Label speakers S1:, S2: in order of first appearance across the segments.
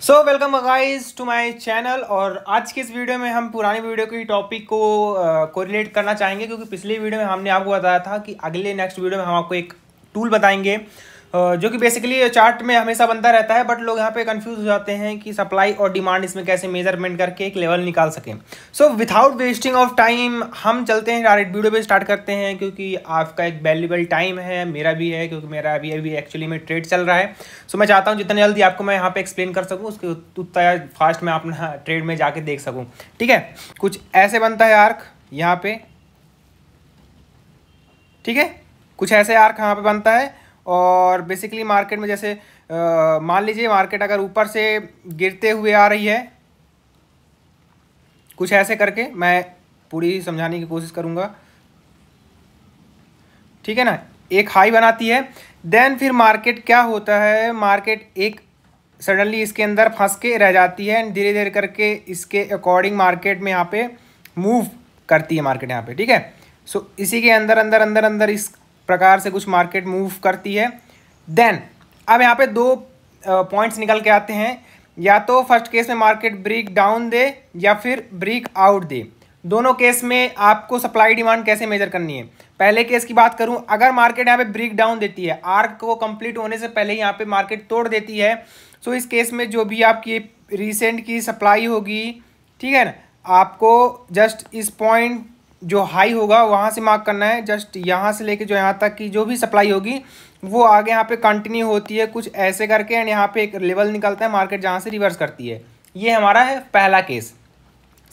S1: So welcome guys to my channel. और आज की इस वीडियो में हम पुरानी वीडियो की टॉपिक को कोरिलेट करना चाहेंगे, क्योंकि पिछली वीडियो में हमने आपको बताया था कि अगले नेक्स्ट वीडियो में हम आपको एक टूल बताएंगे जो कि बेसिकली चार्ट में हमेशा बनता रहता है, बट लोग यहाँ पे कंफ्यूज हो जाते हैं कि सप्लाई और डिमांड इसमें कैसे मेजरमेंट करके एक लेवल निकाल सकें। So without wasting of time हम चलते हैं डायरेक्ट वीडियो पे स्टार्ट करते हैं, क्योंकि आपका एक वैल्यूबल टाइम है, मेरा भी है, क्योंकि मेरा अभी अभी एक्चुअली में ट्रेड चल रहा है। सो मैं चाहता हूँ जितनी जल्दी आपको मैं यहाँ पे एक्सप्लेन कर सकूँ उसके उतना फास्ट मैं अपना ट्रेड में जाके देख सकूँ। ठीक है, कुछ ऐसे बनता है आर्क यहाँ पे। ठीक है, कुछ ऐसे आर्क यहाँ पे बनता है। और बेसिकली मार्केट में जैसे मान लीजिए मार्केट अगर ऊपर से गिरते हुए आ रही है, कुछ ऐसे करके मैं पूरी समझाने की कोशिश करूँगा। ठीक है ना, एक हाई बनाती है, देन फिर मार्केट क्या होता है, मार्केट एक सडनली इसके अंदर फंस के रह जाती है, धीरे धीरे करके इसके अकॉर्डिंग मार्केट में यहाँ पे मूव करती है मार्केट यहाँ पे। ठीक है, सो इसी के अंदर अंदर अंदर अंदर इस प्रकार से कुछ मार्केट मूव करती है। देन अब यहाँ पे दो पॉइंट्स निकल के आते हैं, या तो फर्स्ट केस में मार्केट ब्रेक डाउन दे या फिर ब्रेक आउट दे। दोनों केस में आपको सप्लाई डिमांड कैसे मेजर करनी है। पहले केस की बात करूं, अगर मार्केट यहाँ पे ब्रेक डाउन देती है, आर्क को कंप्लीट होने से पहले यहाँ पे मार्केट तोड़ देती है, सो इस केस में जो भी आपकी रिसेंट की सप्लाई होगी, ठीक है ना, आपको जस्ट इस पॉइंट जो हाई होगा वहाँ से मार्क करना है। जस्ट यहाँ से लेके जो यहाँ तक की जो भी सप्लाई होगी वो आगे यहाँ पे कंटिन्यू होती है कुछ ऐसे करके, एंड यहाँ पे एक लेवल निकलता है, मार्केट जहाँ से रिवर्स करती है। ये हमारा है पहला केस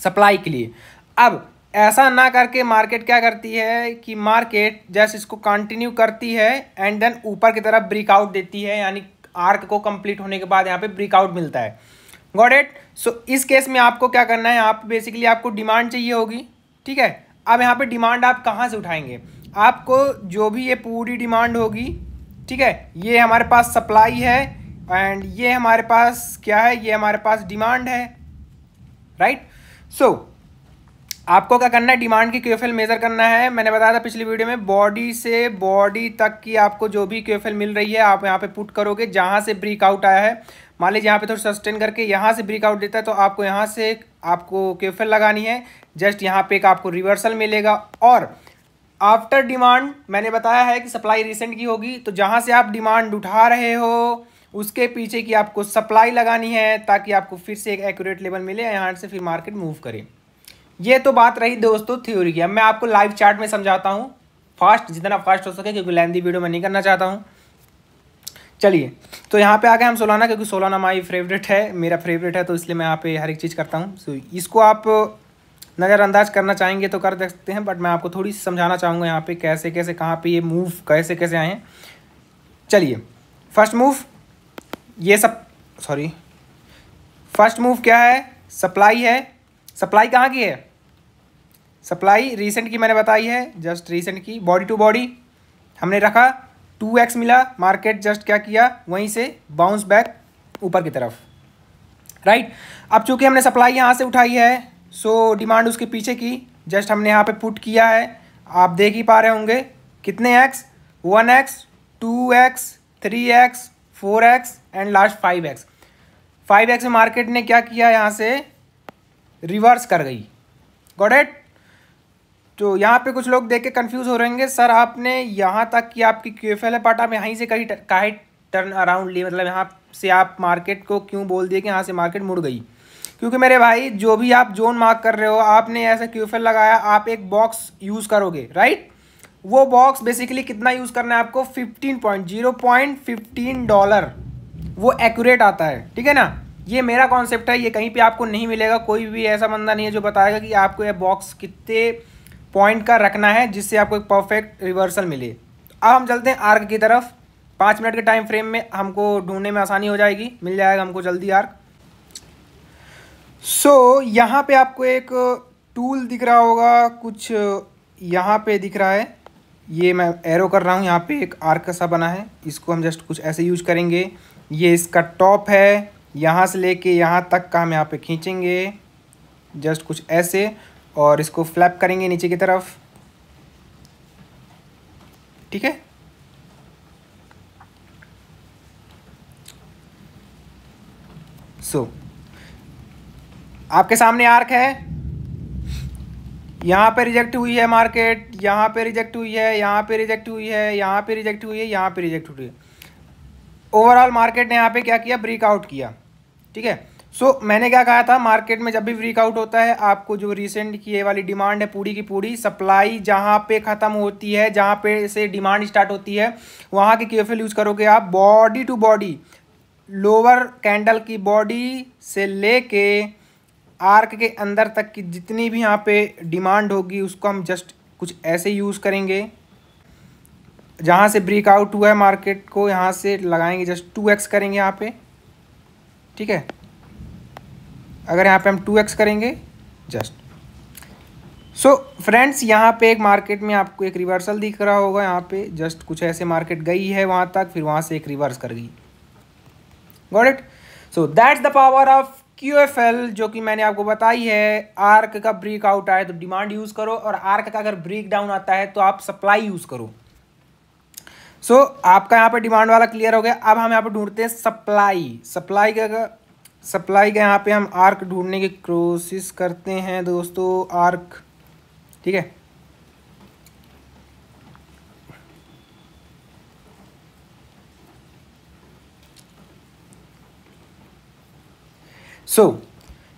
S1: सप्लाई के लिए। अब ऐसा ना करके मार्केट क्या करती है कि मार्केट जस्ट इसको कंटिन्यू करती है एंड देन ऊपर की तरफ ब्रेकआउट देती है, यानी आर्क को कंप्लीट होने के बाद यहाँ पे ब्रेकआउट मिलता है। Got it. सो इस केस में आपको क्या करना है, यहाँ पे बेसिकली आपको डिमांड चाहिए होगी। ठीक है, अब यहाँ पे डिमांड आप कहाँ से उठाएंगे, आपको जो भी ये पूरी डिमांड होगी, ठीक है, ये हमारे पास सप्लाई है एंड ये हमारे पास क्या है, ये हमारे पास डिमांड है, राइट। सो आपको क्या करना है, डिमांड की क्यूएफएल मेजर करना है। मैंने बताया था पिछली वीडियो में, बॉडी से बॉडी तक की आपको जो भी क्यूएफएल मिल रही है आप यहाँ पे पुट करोगे। जहाँ से ब्रेकआउट आया है, मान लीजिए यहाँ पे थोड़ा सस्टेन करके यहाँ से ब्रेकआउट देता है, तो आपको यहाँ से आपको क्यूएफएल लगानी है। जस्ट यहाँ पे एक आपको रिवर्सल मिलेगा। और आफ्टर डिमांड मैंने बताया है कि सप्लाई रिसेंट की होगी, तो जहाँ से आप डिमांड उठा रहे हो उसके पीछे की आपको सप्लाई लगानी है, ताकि आपको फिर से एक एक्यूरेट लेवल मिले, यहाँ से फिर मार्केट मूव करे। ये तो बात रही दोस्तों थ्योरी की। अब मैं आपको लाइव चार्ट में समझाता हूँ फास्ट, जितना फास्ट हो सके, क्योंकि लेंथी वीडियो में नहीं करना चाहता हूँ। चलिए, तो यहाँ पे आ गए हम सोलाना, क्योंकि सोलाना माई फेवरेट है, मेरा फेवरेट है, तो इसलिए मैं यहाँ पे हर एक चीज़ करता हूँ। सो इसको आप नज़रअंदाज करना चाहेंगे तो कर सकते हैं, बट मैं आपको थोड़ी सी समझाना चाहूँगा यहाँ पे कैसे कैसे कहाँ पे ये मूव कैसे कैसे आए हैं। चलिए, फर्स्ट मूव ये सब फर्स्ट मूव क्या है, सप्लाई है। सप्लाई कहाँ की है, सप्लाई रीसेंट की मैंने बताई है, जस्ट रीसेंट की बॉडी टू बॉडी हमने रखा, 2x मिला, मार्केट जस्ट क्या किया, वहीं से बाउंस बैक ऊपर की तरफ, राइट। अब चूंकि हमने सप्लाई यहाँ से उठाई है, सो डिमांड उसके पीछे की, जस्ट हमने यहाँ पे पुट किया है। आप देख ही पा रहे होंगे कितने x, 1x 2x 3x 4x and last 5x। 5x में मार्केट ने क्या किया, यहाँ से रिवर्स कर गई। Got it. तो यहाँ पे कुछ लोग देख के कंफ्यूज हो रहेंगे, सर आपने यहाँ तक कि आपकी क्यूएफएल है, बट आप यहाँ से कहीं काहे टर्न अराउंड लिए, मतलब यहाँ से आप मार्केट को क्यों बोल दिए कि यहाँ से मार्केट मुड़ गई। क्योंकि मेरे भाई जो भी आप जोन मार्क कर रहे हो, आपने ऐसा क्यूएफएल लगाया, आप एक बॉक्स यूज़ करोगे, राइट। वो बॉक्स बेसिकली कितना यूज़ करना है आपको, $0.15 वो एक्यूरेट आता है। ठीक है ना, ये मेरा कॉन्सेप्ट है, ये कहीं पे आपको नहीं मिलेगा। कोई भी ऐसा बंदा नहीं है जो बताएगा कि आपको ये बॉक्स कितने पॉइंट का रखना है जिससे आपको एक परफेक्ट रिवर्सल मिले। अब हम चलते हैं आर्क की तरफ। 5 मिनट के टाइम फ्रेम में हमको ढूंढने में आसानी हो जाएगी, मिल जाएगा हमको जल्दी आर्क। सो यहाँ पे आपको एक टूल दिख रहा होगा, कुछ यहाँ पे दिख रहा है, ये मैं एरो कर रहा हूँ, यहाँ पे एक आर्क सा बना है, इसको हम जस्ट कुछ ऐसे यूज करेंगे। ये इसका टॉप है, यहाँ से लेके यहाँ तक का हम यहाँ पे खींचेंगे, जस्ट कुछ ऐसे, और इसको फ्लैप करेंगे नीचे की तरफ। ठीक है, सो आपके सामने आर्क है, यहाँ पे रिजेक्ट हुई है मार्केट, यहाँ पे रिजेक्ट हुई है, यहाँ पे रिजेक्ट हुई है, यहाँ पे रिजेक्ट हुई है, यहाँ पे रिजेक्ट हुई है। ओवरऑल मार्केट ने यहाँ पे क्या किया, ब्रेकआउट किया। ठीक है, सो मैंने क्या कहा था, मार्केट में जब भी ब्रेकआउट होता है आपको जो रिसेंट की ये वाली डिमांड है पूरी की पूरी, सप्लाई जहाँ पे ख़त्म होती है, जहाँ पे से डिमांड स्टार्ट होती है, वहाँ की केएफएल यूज़ करोगे आप। Body to body, lower candle की बॉडी से लेके आर्क के अंदर तक की जितनी भी यहाँ पे डिमांड होगी उसको हम जस्ट कुछ ऐसे यूज़ करेंगे। जहाँ से ब्रेकआउट हुआ है मार्केट को यहाँ से लगाएंगे, जस्ट 2x करेंगे यहाँ पे। ठीक है, अगर यहाँ पे हम 2x करेंगे जस्ट। सो फ्रेंड्स, यहाँ पे एक मार्केट में आपको एक रिवर्सल दिख रहा होगा, यहाँ पे जस्ट कुछ ऐसे मार्केट गई है वहाँ तक, फिर वहाँ से एक रिवर्स कर गई। Got it? So that's the power of QFL जो कि मैंने आपको बताई है। आर्क का ब्रेकआउट आए तो डिमांड यूज़ करो, और आर्क का अगर ब्रेक डाउन आता है तो आप सप्लाई यूज़ करो। सो आपका यहाँ पे डिमांड वाला क्लियर हो गया। अब हम यहाँ पे ढूंढते हैं सप्लाई। सप्लाई का यहाँ पे हम आर्क ढूंढने की कोशिश करते हैं दोस्तों, आर्क। ठीक है, सो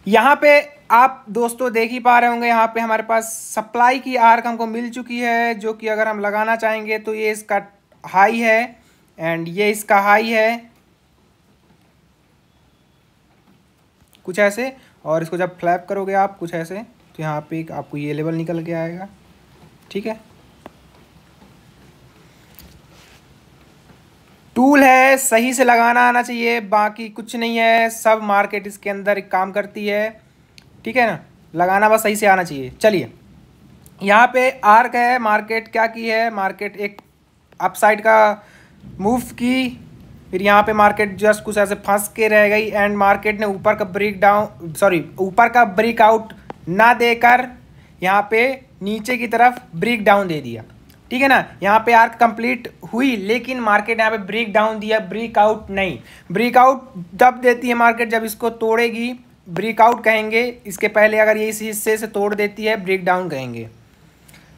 S1: यहाँ पे आप दोस्तों देख ही पा रहे होंगे, यहाँ पे हमारे पास सप्लाई की आर्क हमको मिल चुकी है, जो कि अगर हम लगाना चाहेंगे तो ये इसका हाई है एंड ये इसका हाई है कुछ ऐसे। और इसको जब फ्लैप करोगे आप कुछ ऐसे तो यहाँ पे आपको ये लेवल निकल के आएगा। ठीक है, टूल है, सही से लगाना आना चाहिए, बाकी कुछ नहीं है, सब मार्केट इसके अंदर काम करती है। ठीक है ना, लगाना बस सही से आना चाहिए। चलिए, यहाँ पे आर्क है, मार्केट क्या की है, मार्केट एक अपसाइड का मूव की, फिर यहाँ पे मार्केट जस्ट कुछ ऐसे फंस के रह गई एंड मार्केट ने ऊपर का ब्रेकआउट ना देकर यहाँ पे नीचे की तरफ ब्रेक डाउन दे दिया। ठीक है ना, यहाँ पे आर्क कंप्लीट हुई लेकिन मार्केट यहाँ पे ब्रेक डाउन दिया, ब्रेकआउट नहीं। ब्रेकआउट तब देती है मार्केट जब इसको तोड़ेगी, ब्रेकआउट कहेंगे। इसके पहले अगर ये इस हिस्से से तोड़ देती है, ब्रेक डाउन कहेंगे।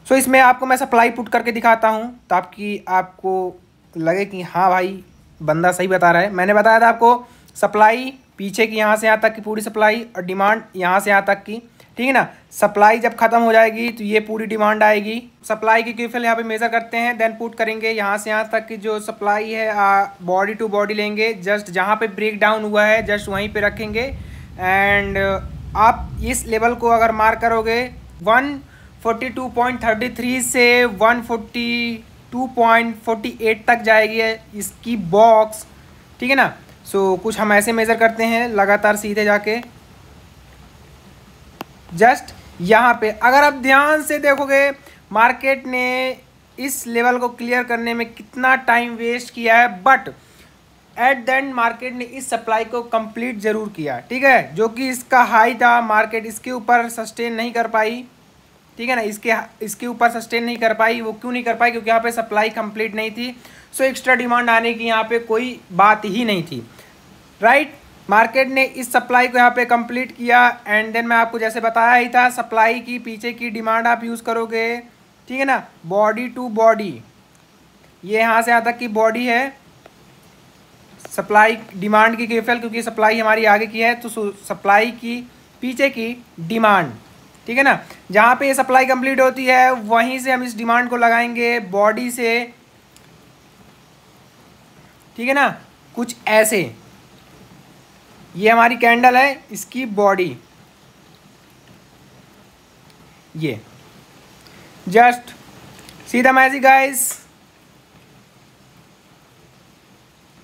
S1: सो इसमें आपको मैं सप्लाई पुट करके दिखाता हूँ ताकि आपको लगे कि हाँ भाई बंदा सही बता रहा है। मैंने बताया था आपको सप्लाई पीछे की, यहाँ से यहाँ तक की पूरी सप्लाई, और डिमांड यहाँ से यहाँ तक की। ठीक है ना, सप्लाई जब खत्म हो जाएगी तो ये पूरी डिमांड आएगी। सप्लाई की QFL यहाँ पे मेज़र करते हैं, देन पुट करेंगे यहाँ से यहाँ तक की जो सप्लाई है, बॉडी टू बॉडी लेंगे, जस्ट जहाँ पे ब्रेक डाउन हुआ है जस्ट वहीं पे रखेंगे। एंड आप इस लेवल को अगर मार्क करोगे 142.33 से 142.48 तक जाएगी इसकी बॉक्स। ठीक है ना, सो कुछ हम ऐसे मेज़र करते हैं लगातार सीधे जाके, जस्ट यहाँ पे अगर आप ध्यान से देखोगे मार्केट ने इस लेवल को क्लियर करने में कितना टाइम वेस्ट किया है, but at the end market ने इस सप्लाई को कंप्लीट ज़रूर किया। ठीक है, जो कि इसका हाई था, मार्केट इसके ऊपर सस्टेन नहीं कर पाई। ठीक है ना, इसके ऊपर सस्टेन नहीं कर पाई। वो क्यों नहीं कर पाई? क्योंकि यहाँ पे सप्लाई कंप्लीट नहीं थी। सो एक्स्ट्रा डिमांड आने की यहाँ पे कोई बात ही नहीं थी। राइट, मार्केट ने इस सप्लाई को यहाँ पे कंप्लीट किया एंड देन मैं आपको जैसे बताया ही था, सप्लाई की पीछे की डिमांड आप यूज़ करोगे। ठीक है ना, बॉडी टू बॉडी, ये यहाँ से यहाँ तक की बॉडी है सप्लाई डिमांड की QFL, क्योंकि सप्लाई हमारी आगे की है तो सप्लाई की पीछे की डिमांड। ठीक है ना, जहाँ पे ये सप्लाई कंप्लीट होती है वहीं से हम इस डिमांड को लगाएंगे बॉडी से। ठीक है ना, कुछ ऐसे, ये हमारी कैंडल है, इसकी बॉडी ये, just see the magic guys.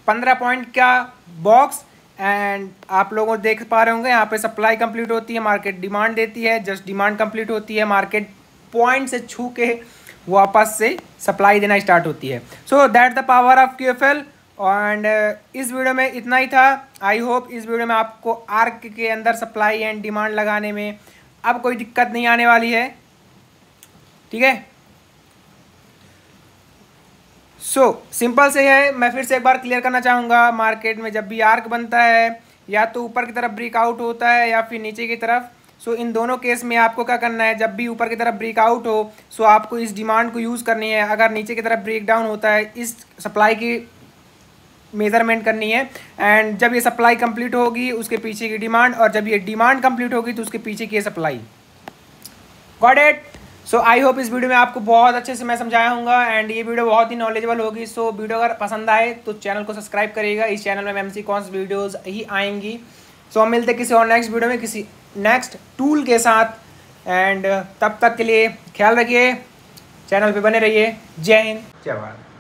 S1: 15 point का बॉक्स एंड आप लोगों देख पा रहे होंगे यहाँ पे सप्लाई कंप्लीट होती है, मार्केट डिमांड देती है, जस्ट डिमांड कंप्लीट होती है, मार्केट पॉइंट से छू के वापस से सप्लाई देना स्टार्ट होती है। So that the power of QFL। And इस वीडियो में इतना ही था। आई होप इस वीडियो में आपको आर्क के अंदर सप्लाई एंड डिमांड लगाने में अब कोई दिक्कत नहीं आने वाली है। ठीक है, सो सिंपल से है। मैं फिर से एक बार क्लियर करना चाहूँगा, मार्केट में जब भी आर्क बनता है या तो ऊपर की तरफ ब्रेकआउट होता है या फिर नीचे की तरफ। सो इन दोनों केस में आपको क्या करना है, जब भी ऊपर की तरफ ब्रेकआउट हो सो आपको इस डिमांड को यूज़ करनी है। अगर नीचे की तरफ ब्रेक डाउन होता है इस सप्लाई की मेजरमेंट करनी है। एंड जब ये सप्लाई कंप्लीट होगी उसके पीछे की डिमांड, और जब ये डिमांड कंप्लीट होगी तो उसके पीछे की supply. Got it. So I hope इस वीडियो में आपको बहुत अच्छे से मैं समझाया हूँगा एंड ये वीडियो बहुत ही नॉलेजेबल होगी। सो वीडियो अगर पसंद आए तो चैनल को सब्सक्राइब करिएगा। इस चैनल में एमसी कॉन्स वीडियोज़ ही आएंगी। सो हम मिलते हैं किसी और नेक्स्ट वीडियो में किसी नेक्स्ट टूल के साथ। एंड तब तक के लिए ख्याल रखिए, चैनल पे बने रहिए। जय हिंद, जय भारत।